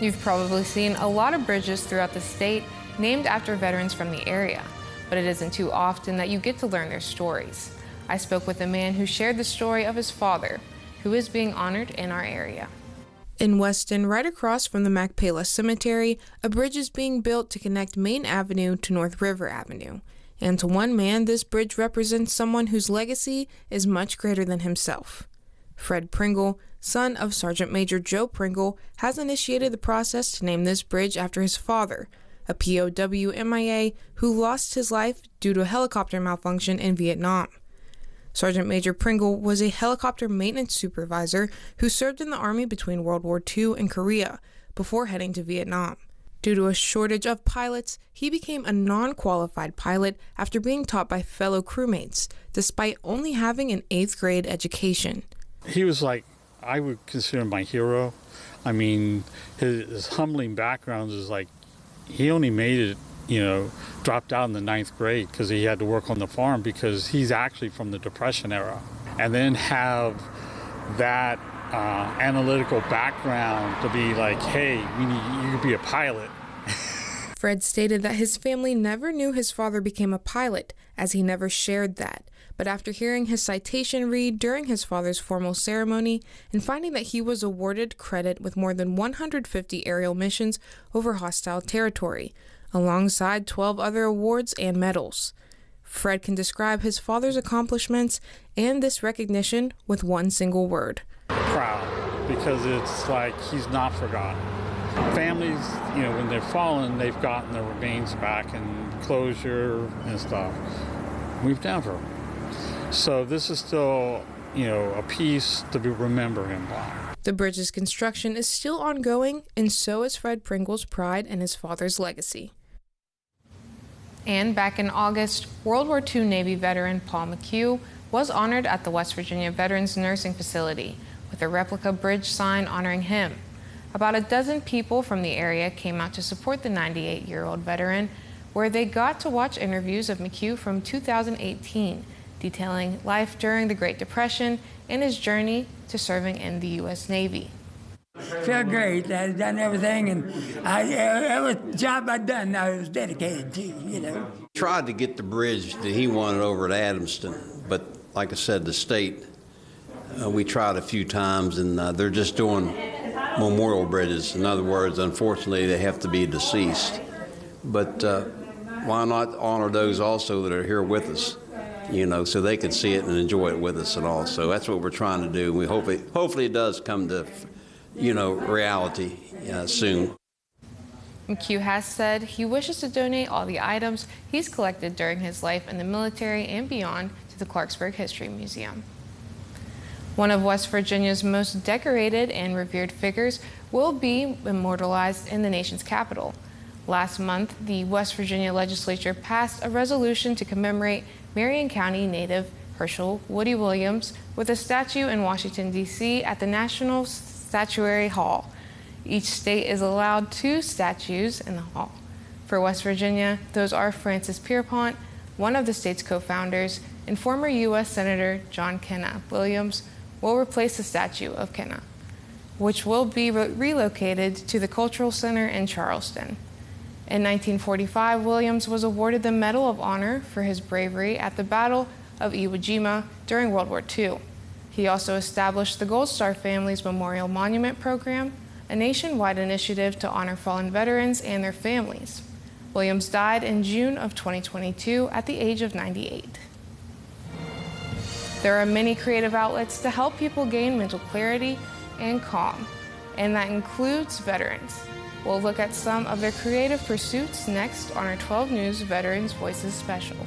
You've probably seen a lot of bridges throughout the state named after veterans from the area, but it isn't too often that you get to learn their stories. I spoke with a man who shared the story of his father, who is being honored in our area. In Weston, right across from the Macpela Cemetery, a bridge is being built to connect Main Avenue to North River Avenue. And to one man, this bridge represents someone whose legacy is much greater than himself. Fred Pringle, son of Sergeant Major Joe Pringle, has initiated the process to name this bridge after his father, a POW MIA who lost his life due to a helicopter malfunction in Vietnam. Sergeant Major Pringle was a helicopter maintenance supervisor who served in the Army between World War II and Korea before heading to Vietnam. Due to a shortage of pilots, he became a non-qualified pilot after being taught by fellow crewmates, despite only having an 8th grade education. He was like, I would consider him my hero. I mean, his humbling background is like, he only made it, dropped out in the 9th grade because he had to work on the farm because he's actually from the Depression era. And then have that analytical background to be like, hey, you could be a pilot. Fred stated that his family never knew his father became a pilot, as he never shared that. But after hearing his citation read during his father's formal ceremony and finding that he was awarded credit with more than 150 aerial missions over hostile territory, alongside 12 other awards and medals, Fred can describe his father's accomplishments and this recognition with one single word. Proud, because it's like he's not forgotten. Families, when they've fallen, they've gotten their remains back and closure and stuff. We've never. So this is still, a piece to remember him by. The bridge's construction is still ongoing, and so is Fred Pringle's pride in his father's legacy. And back in August, World War II Navy veteran Paul McHugh was honored at the West Virginia Veterans Nursing Facility with a replica bridge sign honoring him. About a dozen people from the area came out to support the 98-year-old veteran, where they got to watch interviews of McHugh from 2018, detailing life during the Great Depression and his journey to serving in the U.S. Navy. Felt great. I'd done everything, and it was a job I'd done. I was dedicated to, Tried to get the bridge that he wanted over at Adamston, but like I said, the state, we tried a few times, and they're just doing memorial bridges. In other words, unfortunately, they have to be deceased. But why not honor those also that are here with us, so they could see it and enjoy it with us and all. So that's what we're trying to do. We hopefully it does come to, reality soon. McHugh has said he wishes to donate all the items he's collected during his life in the military and beyond to the Clarksburg History Museum. One of West Virginia's most decorated and revered figures will be immortalized in the nation's capital. Last month, the West Virginia legislature passed a resolution to commemorate Marion County native Herschel Woody Williams with a statue in Washington, D.C. at the National Statuary Hall. Each state is allowed 2 statues in the hall. For West Virginia, those are Francis Pierpont, one of the state's co-founders, and former U.S. Senator John Kenna Williams will replace the statue of Kenna, which will be relocated to the Cultural Center in Charleston. In 1945, Williams was awarded the Medal of Honor for his bravery at the Battle of Iwo Jima during World War II. He also established the Gold Star Family's Memorial Monument Program, a nationwide initiative to honor fallen veterans and their families. Williams died in June of 2022 at the age of 98. There are many creative outlets to help people gain mental clarity and calm, and that includes veterans. We'll look at some of their creative pursuits next on our 12 News Veterans Voices special.